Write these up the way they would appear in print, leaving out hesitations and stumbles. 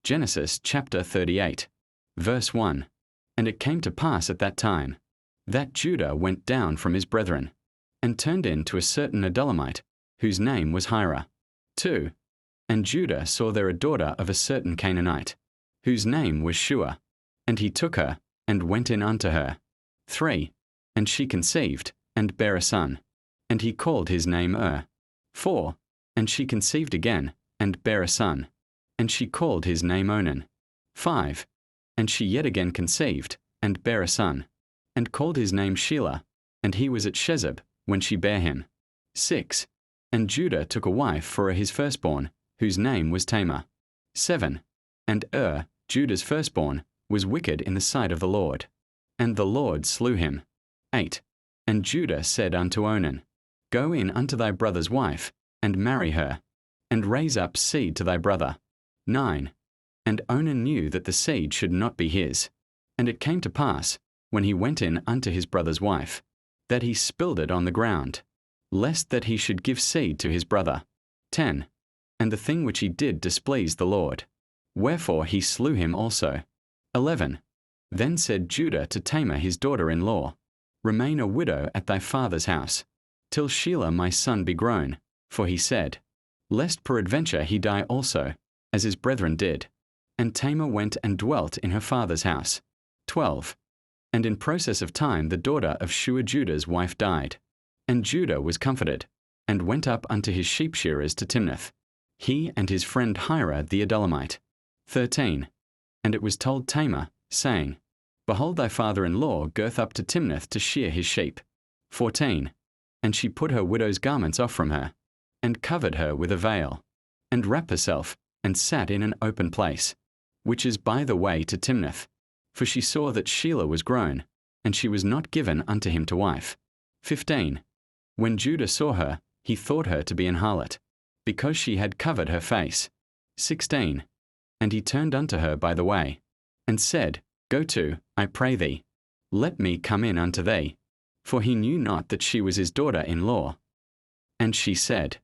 Genesis chapter 38, verse 1. And it came to pass at that time, that Judah went down from his brethren, and turned in to a certain Adullamite, whose name was Hirah. 2. And Judah saw there a daughter of a certain Canaanite, whose name was Shua, and he took her, and went in unto her. 3. And she conceived, and bare a son, and he called his name 4. And she conceived again, and bare a son, and she called his name Onan. 5. And she yet again conceived, and bare a son, and called his name Shelah, and he was at Shezeb when she bare him. 6. And Judah took a wife for his firstborn, whose name was Tamar. 7. And Judah's firstborn, was wicked in the sight of the Lord, and the Lord slew him. 8. And Judah said unto Onan, Go in unto thy brother's wife, and marry her, and raise up seed to thy brother. 9. And Onan knew that the seed should not be his. And it came to pass, when he went in unto his brother's wife, that he spilled it on the ground, lest that he should give seed to his brother. 10. And the thing which he did displeased the Lord, wherefore he slew him also. 11. Then said Judah to Tamar his daughter-in-law, Remain a widow at thy father's house, till Shelah my son be grown, for he said, Lest peradventure he die also, as his brethren did. And Tamar went and dwelt in her father's house. 12. And in process of time the daughter of Shua Judah's wife died. And Judah was comforted, and went up unto his sheep shearers to Timnath, he and his friend Hirah the Adullamite. 13. And it was told Tamar, saying, Behold thy father-in-law goeth up to Timnath to shear his sheep. 14. And she put her widow's garments off from her, and covered her with a veil, and wrapped herself, and sat in an open place, which is by the way to Timnath, for she saw that Shelah was grown, and she was not given unto him to wife. 15. When Judah saw her, he thought her to be an harlot, because she had covered her face. 16. And he turned unto her by the way, and said, Go to, I pray thee, let me come in unto thee. For he knew not that she was his daughter-in-law. And she said,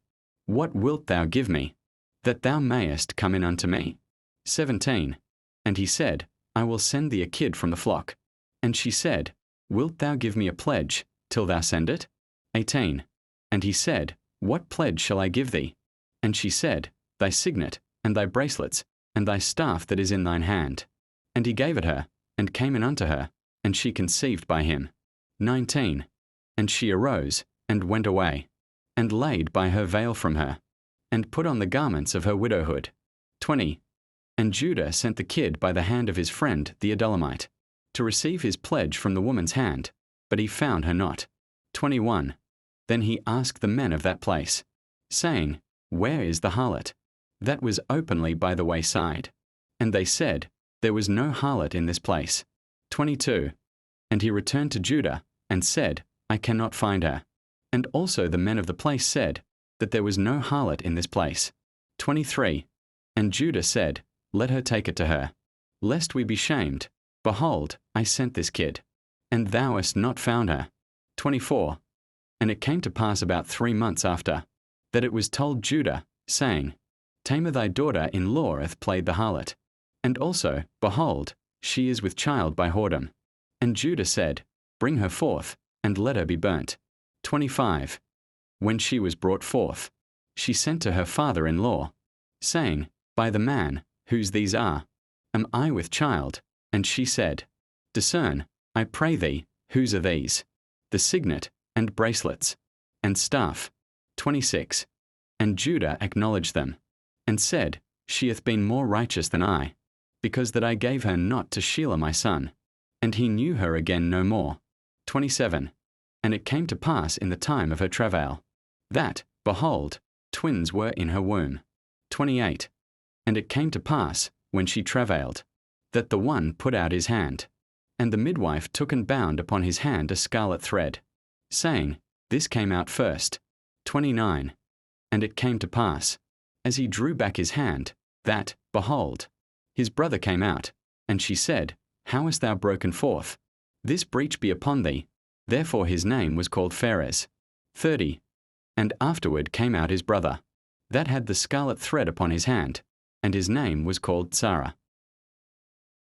What wilt thou give me, that thou mayest come in unto me? 17. And he said, I will send thee a kid from the flock. And she said, Wilt thou give me a pledge, till thou send it? 18. And he said, What pledge shall I give thee? And she said, Thy signet, and thy bracelets, and thy staff that is in thine hand. And he gave it her, and came in unto her, and she conceived by him. 19. And she arose, and went away, and laid by her veil from her, and put on the garments of her widowhood. 20. And Judah sent the kid by the hand of his friend the Adullamite, to receive his pledge from the woman's hand, but he found her not. 21. Then he asked the men of that place, saying, Where is the harlot? That was openly by the wayside. And they said, There was no harlot in this place. 22. And he returned to Judah, and said, I cannot find her. And also the men of the place said, that there was no harlot in this place. 23. And Judah said, Let her take it to her, lest we be shamed. Behold, I sent this kid, and thou hast not found her. 24. And it came to pass about 3 months after, that it was told Judah, saying, Tamar thy daughter-in-law hath played the harlot. And also, behold, she is with child by whoredom. And Judah said, Bring her forth, and let her be burnt. 25. When she was brought forth, she sent to her father-in-law, saying, By the man, whose these are, am I with child? And she said, Discern, I pray thee, whose are these? The signet, and bracelets, and staff. 26. And Judah acknowledged them, and said, She hath been more righteous than I, because that I gave her not to Shelah my son. And he knew her again no more. 27. And it came to pass in the time of her travail, that, behold, twins were in her womb. 28. And it came to pass, when she travailed, that the one put out his hand, and the midwife took and bound upon his hand a scarlet thread, saying, This came out first. 29. And it came to pass, as he drew back his hand, that, behold, his brother came out, and she said, How hast thou broken forth? This breach be upon thee. Therefore his name was called Pharez. 30. And afterward came out his brother, that had the scarlet thread upon his hand, and his name was called Sarah.